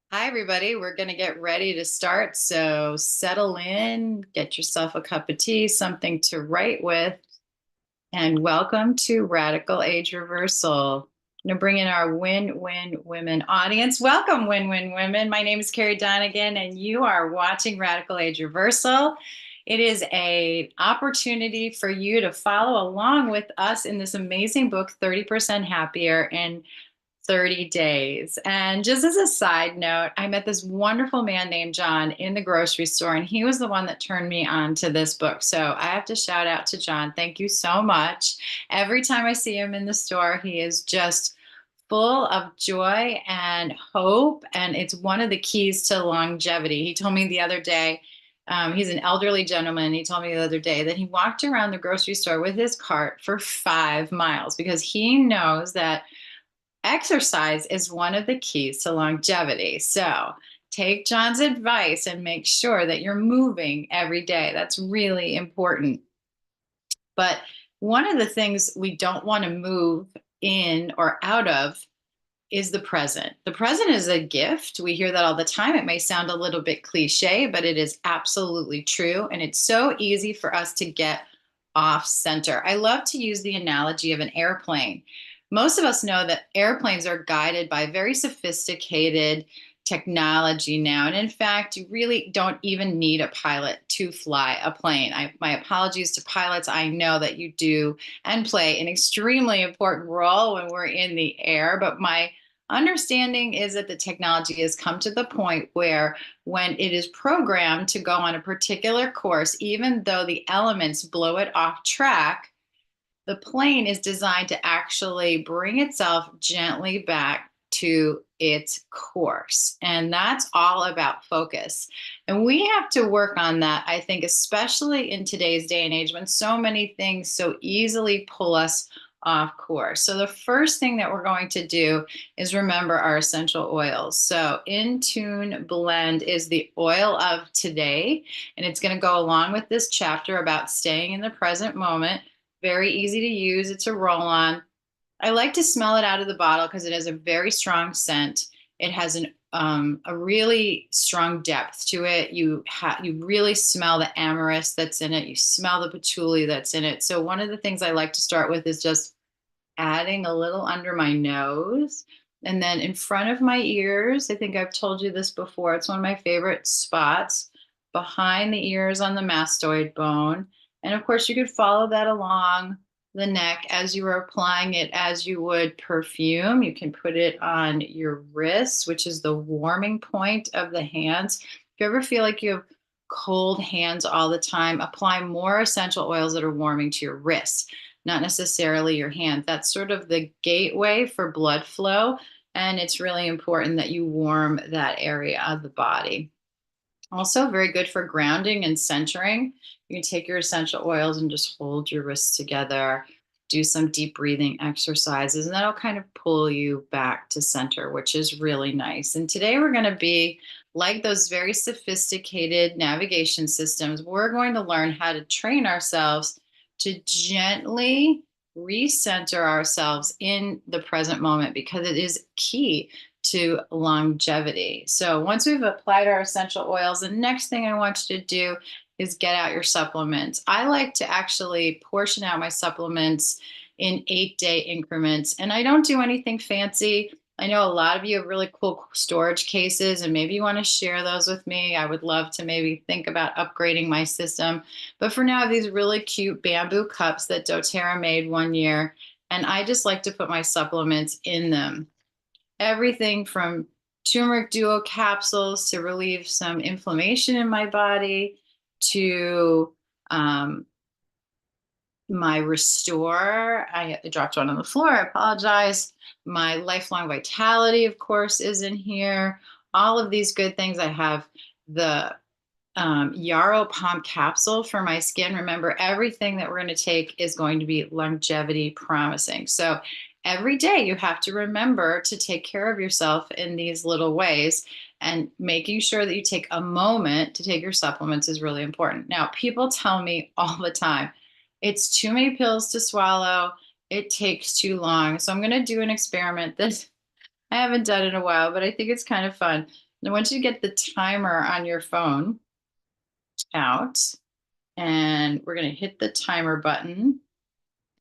Hi, everybody. We're going to get ready to start. So settle in, get yourself a cup of tea, something to write with, and welcome to Radical Age Reversal. I'm going to bring in our Win-Win Women audience. Welcome, Win-Win Women. My name is Carrie Donegan, and you are watching Radical Age Reversal. It is an opportunity for you to follow along with us in this amazing book, 30% Happier, in 30 days. And just as a side note, I met this wonderful man named John in the grocery store, and he was the one that turned me on to this book. So I have to shout out to John. Thank you so much. Every time I see him in the store, he is just full of joy and hope. And it's one of the keys to longevity. He told me the other day, he's an elderly gentleman. He told me the other day that he walked around the grocery store with his cart for 5 miles because he knows that exercise is one of the keys to longevity. So take John's advice and make sure that you're moving every day. That's really important. But one of the things we don't want to move in or out of is the present. The present is a gift. We hear that all the time. It may sound a little bit cliche, but it is absolutely true. And it's so easy for us to get off center. I love to use the analogy of an airplane. Most of us know that airplanes are guided by very sophisticated technology now. And in fact, you really don't even need a pilot to fly a plane. My apologies to pilots. I know that you do and play an extremely important role when we're in the air, but my understanding is that the technology has come to the point where when it is programmed to go on a particular course, even though the elements blow it off track, the plane is designed to actually bring itself gently back to its course. And that's all about focus. And we have to work on that, I think, especially in today's day and age when so many things so easily pull us off course. So the first thing that we're going to do is remember our essential oils. So InTune Blend is the oil of today, and it's going to go along with this chapter about staying in the present moment. Very easy to use. It's a roll-on. I like to smell it out of the bottle because it has a very strong scent. It has a really strong depth to it. You really smell the amyris that's in it. You smell the patchouli that's in it. So one of the things I like to start with is just adding a little under my nose and then in front of my ears. I think I've told you this before. It's one of my favorite spots behind the ears on the mastoid bone. And of course, you could follow that along the neck as you are applying it as you would perfume. You can put it on your wrists, which is the warming point of the hands. If you ever feel like you have cold hands all the time, apply more essential oils that are warming to your wrists, not necessarily your hands. That's sort of the gateway for blood flow. And it's really important that you warm that area of the body. Also, very good for grounding and centering. You can take your essential oils and just hold your wrists together, do some deep breathing exercises, and that'll kind of pull you back to center, which is really nice. And today we're going to be like those very sophisticated navigation systems. We're going to learn how to train ourselves to gently recenter ourselves in the present moment because it is key to longevity. So once we've applied our essential oils, the next thing I want you to do is get out your supplements. I like to actually portion out my supplements in 8-day increments, and I don't do anything fancy. I know a lot of you have really cool storage cases, and maybe you want to share those with me. I would love to maybe think about upgrading my system. But for now, I have these really cute bamboo cups that doTERRA made one year, and I just like to put my supplements in them. Everything from turmeric duo capsules to relieve some inflammation in my body to my restore. I dropped one on the floor. I apologize. My lifelong vitality, of course, is in here. All of these good things. I have the yarrow pom capsule for my skin. Remember, everything that we're going to take is going to be longevity promising. So every day you have to remember to take care of yourself in these little ways, and making sure that you take a moment to take your supplements is really important. Now, people tell me all the time, it's too many pills to swallow. It takes too long. So I'm going to do an experiment that I haven't done in a while, but I think it's kind of fun. I want you to get the timer on your phone out, and we're going to hit the timer button,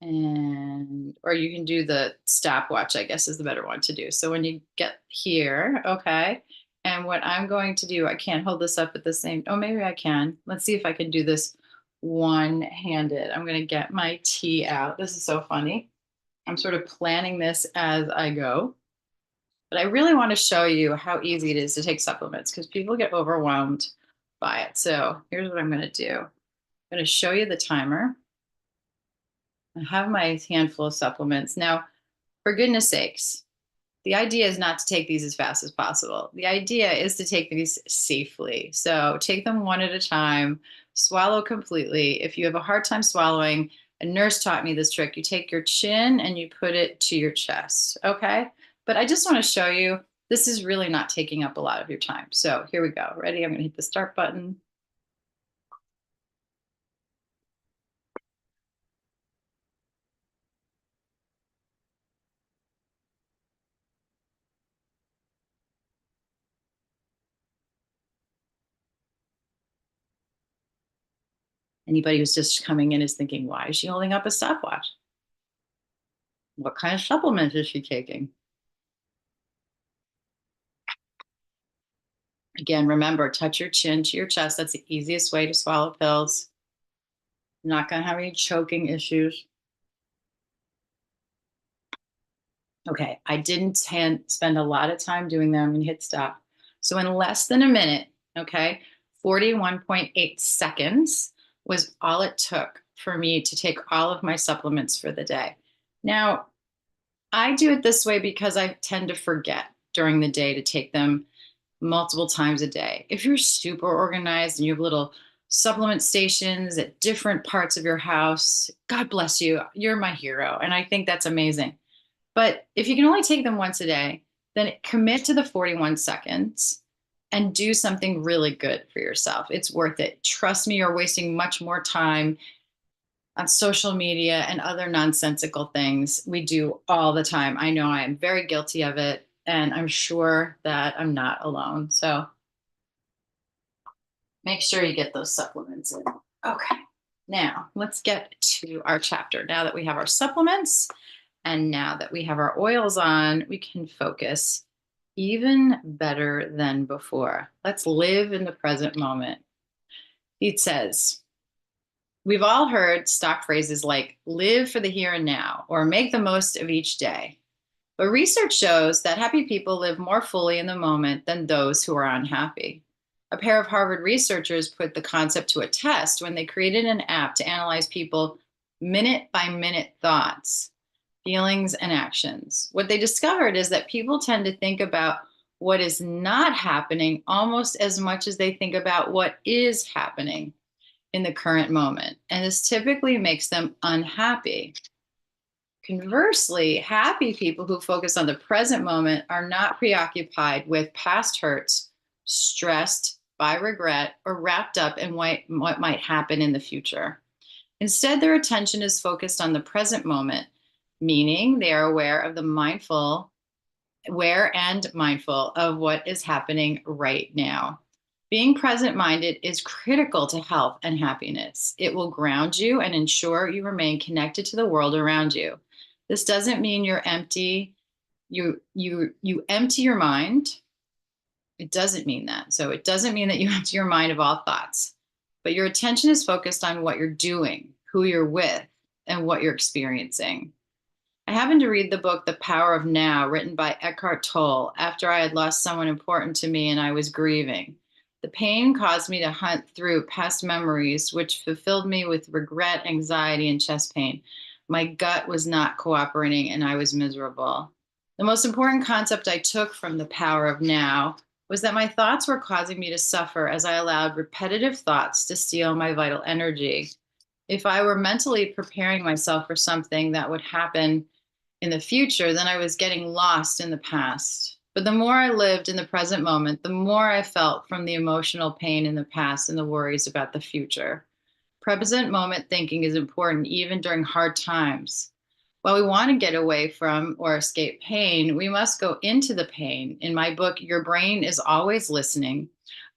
or you can do the stopwatch, I guess is the better one to do. So when you get here, okay, and what I'm going to do, I can't hold this up at the same, oh, maybe I can. Let's see if I can do this one-handed. I'm going to get my tea out. This is so funny. I'm sort of planning this as I go. But I really want to show you how easy it is to take supplements because people get overwhelmed by it. So here's what I'm going to do. I'm going to show you the timer. I have my handful of supplements. Now, for goodness sakes, the idea is not to take these as fast as possible. The idea is to take these safely. So take them one at a time, swallow completely. If you have a hard time swallowing, a nurse taught me this trick. You take your chin and you put it to your chest, okay? But I just want to show you, this is really not taking up a lot of your time. So here we go. Ready? I'm going to hit the start button. Anybody who's just coming in is thinking, why is she holding up a stopwatch? What kind of supplement is she taking? Again, remember, touch your chin to your chest. That's the easiest way to swallow pills. You're not going to have any choking issues. Okay, I didn't spend a lot of time doing them and hit stop. So in less than a minute, okay, 41.8 seconds was all it took for me to take all of my supplements for the day. Now, I do it this way because I tend to forget during the day to take them multiple times a day. If you're super organized and you have little supplement stations at different parts of your house, God bless you. You're my hero. And I think that's amazing. But if you can only take them once a day, then commit to the 41 seconds and do something really good for yourself. It's worth it. Trust me, you're wasting much more time on social media and other nonsensical things we do all the time. I know I am very guilty of it, and I'm sure that I'm not alone. So make sure you get those supplements in. Okay, now let's get to our chapter. Now that we have our supplements and now that we have our oils on, we can focus even better than before. Let's live in the present moment. It says, we've all heard stock phrases like live for the here and now or make the most of each day. But research shows that happy people live more fully in the moment than those who are unhappy. A pair of Harvard researchers put the concept to a test when they created an app to analyze people minute by minute thoughts, feelings, and actions. What they discovered is that people tend to think about what is not happening almost as much as they think about what is happening in the current moment. And this typically makes them unhappy. Conversely, happy people who focus on the present moment are not preoccupied with past hurts, stressed by regret, or wrapped up in what might happen in the future. Instead, their attention is focused on the present moment, meaning they are aware and mindful of what is happening right now. Being present-minded is critical to health and happiness. It will ground you and ensure you remain connected to the world around you. This doesn't mean you're empty. You empty your mind. It doesn't mean that. So it doesn't mean that you empty your mind of all thoughts, but your attention is focused on what you're doing, who you're with, and what you're experiencing. I happened to read the book, The Power of Now, written by Eckhart Tolle, after I had lost someone important to me and I was grieving. The pain caused me to hunt through past memories, which fulfilled me with regret, anxiety, and chest pain. My gut was not cooperating and I was miserable. The most important concept I took from The Power of Now was that my thoughts were causing me to suffer as I allowed repetitive thoughts to steal my vital energy. If I were mentally preparing myself for something that would happen in the future, then I was getting lost in the past. But the more I lived in the present moment, the more I felt from the emotional pain in the past and the worries about the future. Present moment thinking is important even during hard times. While we want to get away from or escape pain, we must go into the pain. In my book, Your Brain is Always Listening,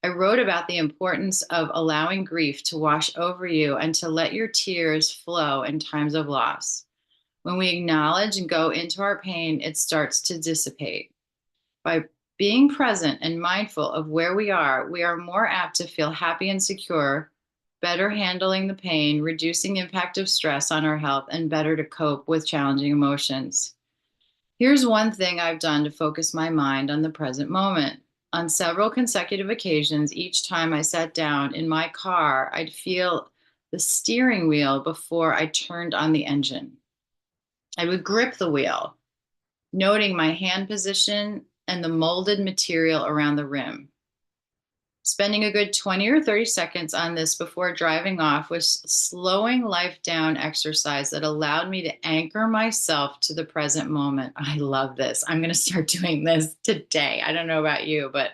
I wrote about the importance of allowing grief to wash over you and to let your tears flow in times of loss. When we acknowledge and go into our pain, it starts to dissipate. By being present and mindful of where we are more apt to feel happy and secure, better handling the pain, reducing impact of stress on our health, and better to cope with challenging emotions. Here's one thing I've done to focus my mind on the present moment. On several consecutive occasions, each time I sat down in my car, I'd feel the steering wheel before I turned on the engine. I would grip the wheel, noting my hand position and the molded material around the rim. Spending a good 20 or 30 seconds on this before driving off was slowing life down exercise that allowed me to anchor myself to the present moment. I love this. I'm going to start doing this today. I don't know about you, but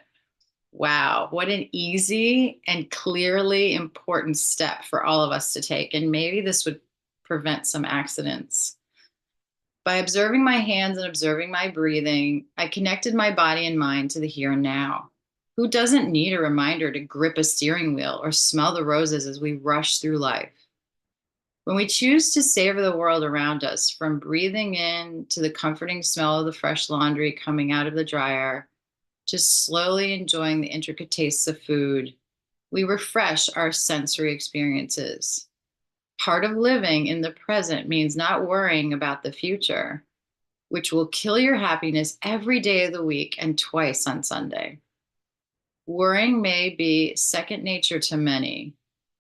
wow, what an easy and clearly important step for all of us to take. And maybe this would prevent some accidents. By observing my hands and observing my breathing, I connected my body and mind to the here and now. Who doesn't need a reminder to grip a steering wheel or smell the roses as we rush through life? When we choose to savor the world around us, from breathing in to the comforting smell of the fresh laundry coming out of the dryer, just slowly enjoying the intricate tastes of food, we refresh our sensory experiences. Part of living in the present means not worrying about the future, which will kill your happiness every day of the week and twice on Sunday. Worrying may be second nature to many,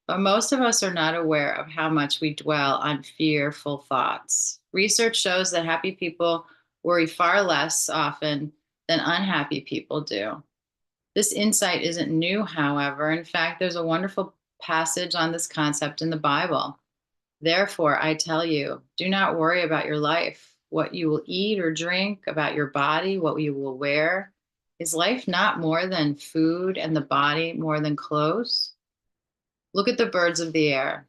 but most of us are not aware of how much we dwell on fearful thoughts. Research shows that happy people worry far less often than unhappy people do. This insight isn't new, however. In fact, there's a wonderful passage on this concept in the Bible. Therefore, I tell you, do not worry about your life, what you will eat or drink, about your body, what you will wear. Is life not more than food and the body more than clothes? Look at the birds of the air.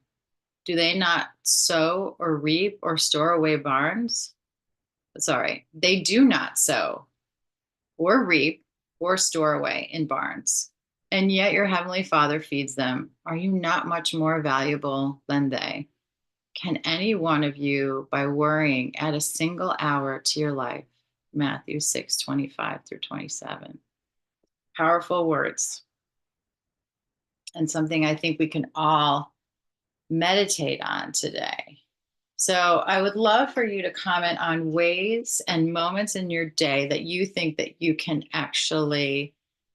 Do they not sow or reap or store away barns? Sorry, they do not sow or reap or store away in barns. And yet your heavenly Father feeds them. Are you not much more valuable than they? Can any one of you, by worrying, add a single hour to your life? Matthew 6:25-27. Powerful words, and something I think we can all meditate on today. So I would love for you to comment on ways and moments in your day that you think that you can actually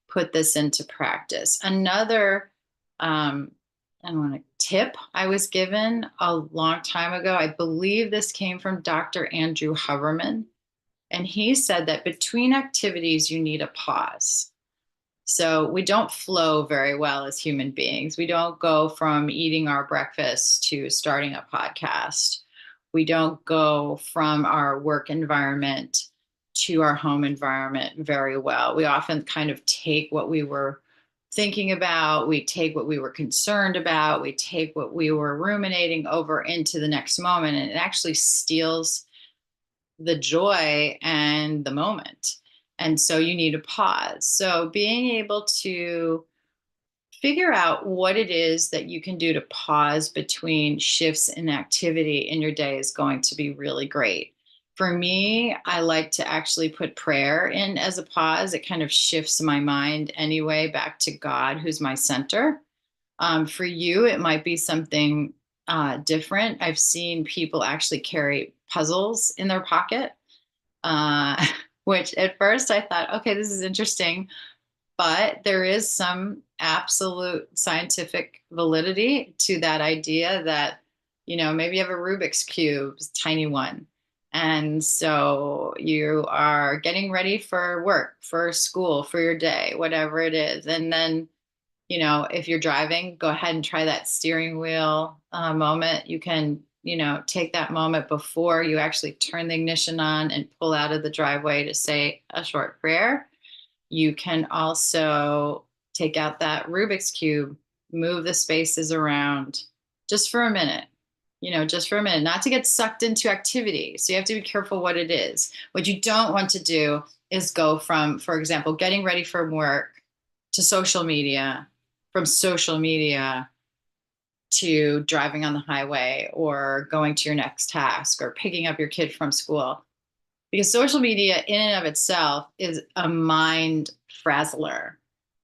put this into practice. Another tip I was given a long time ago, I believe this came from Dr. Andrew Huberman, and he said that between activities, you need a pause. So we don't flow very well as human beings. We don't go from eating our breakfast to starting a podcast. We don't go from our work environment to our home environment very well. We often kind of take what we were thinking about, we take what we were concerned about, we take what we were ruminating over into the next moment, and it actually steals the joy and the moment. And so you need a pause. So being able to figure out what it is that you can do to pause between shifts in activity in your day is going to be really great. For me, I like to actually put prayer in as a pause. It kind of shifts my mind anyway back to God, who's my center. For you, it might be something different. I've seen people actually carry puzzles in their pocket, which at first I thought, okay, this is interesting. But there is some absolute scientific validity to that idea that, maybe you have a Rubik's Cube, tiny one. And so you are getting ready for work, for school, for your day, whatever it is. And then, if you're driving, go ahead and try that steering wheel moment. You can, take that moment before you actually turn the ignition on and pull out of the driveway to say a short prayer. You can also take out that Rubik's Cube, move the spaces around just for a minute, just for a minute, not to get sucked into activity. So you have to be careful what it is. What you don't want to do is go from, for example, getting ready for work to social media, from social media to driving on the highway or going to your next task or picking up your kid from school. Because social media in and of itself is a mind frazzler.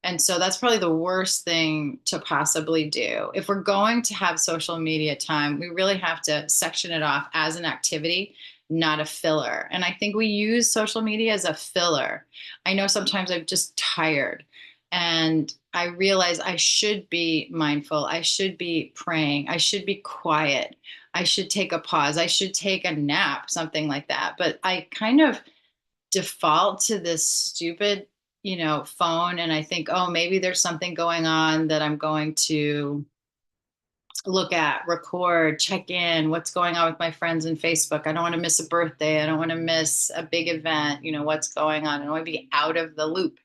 And so that's probably the worst thing to possibly do. If we're going to have social media time, we really have to section it off as an activity, not a filler. And I think we use social media as a filler. I know sometimes I'm just tired and I realize I should be mindful. I should be praying. I should be quiet. I should take a pause. I should take a nap, something like that. But I kind of default to this stupid, phone. And I think, oh, maybe there's something going on that I'm going to look at, record, check in, what's going on with my friends in Facebook. I don't want to miss a birthday. I don't want to miss a big event. What's going on. I don't want to be out of the loop.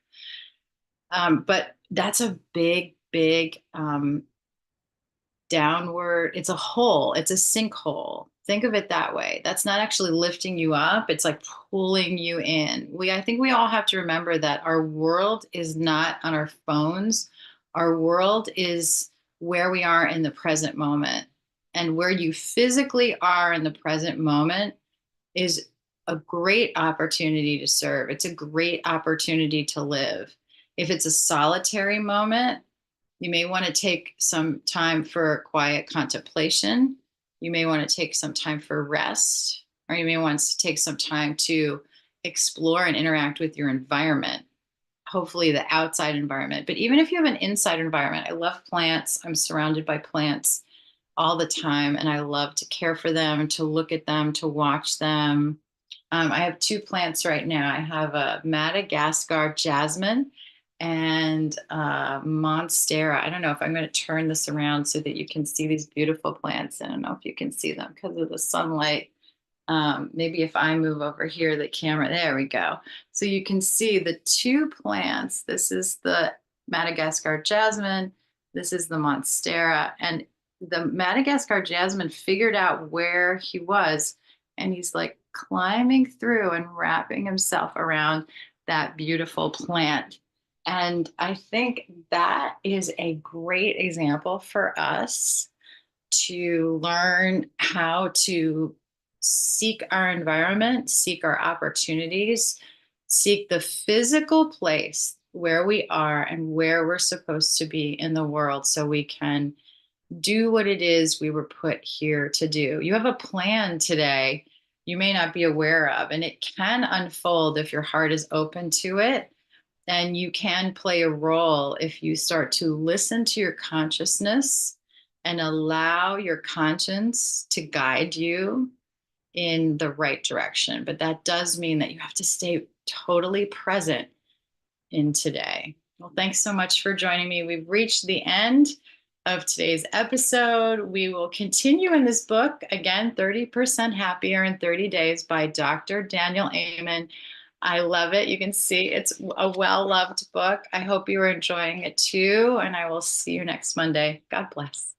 But that's a big, big downward. It's a hole. It's a sinkhole. Think of it that way. That's not actually lifting you up. It's like pulling you in. I think we all have to remember that our world is not on our phones. Our world is where we are in the present moment. And where you physically are in the present moment is a great opportunity to serve. It's a great opportunity to live. If it's a solitary moment, you may want to take some time for quiet contemplation. You may want to take some time for rest, or you may want to take some time to explore and interact with your environment, hopefully the outside environment. But even if you have an inside environment, I love plants. I'm surrounded by plants all the time, and I love to care for them, to look at them, to watch them. I have two plants right now. I have a Madagascar jasmine and Monstera. I don't know if I'm going to turn this around so that you can see these beautiful plants. I don't know if you can see them because of the sunlight. Maybe if I move over here, the camera, there we go. So you can see the two plants. This is the Madagascar jasmine. This is the Monstera. And the Madagascar jasmine figured out where he was, and he's like climbing through and wrapping himself around that beautiful plant. And I think that is a great example for us to learn how to seek our environment, seek our opportunities, seek the physical place where we are and where we're supposed to be in the world so we can do what it is we were put here to do. You have a plan today you may not be aware of, and it can unfold if your heart is open to it. And you can play a role if you start to listen to your consciousness and allow your conscience to guide you in the right direction. But that does mean that you have to stay totally present in today. Well, thanks so much for joining me. We've reached the end of today's episode. We will continue in this book, again, 30% Happier in 30 Days by Dr. Daniel Amen. I love it. You can see it's a well-loved book. I hope you are enjoying it too, and I will see you next Monday. God bless.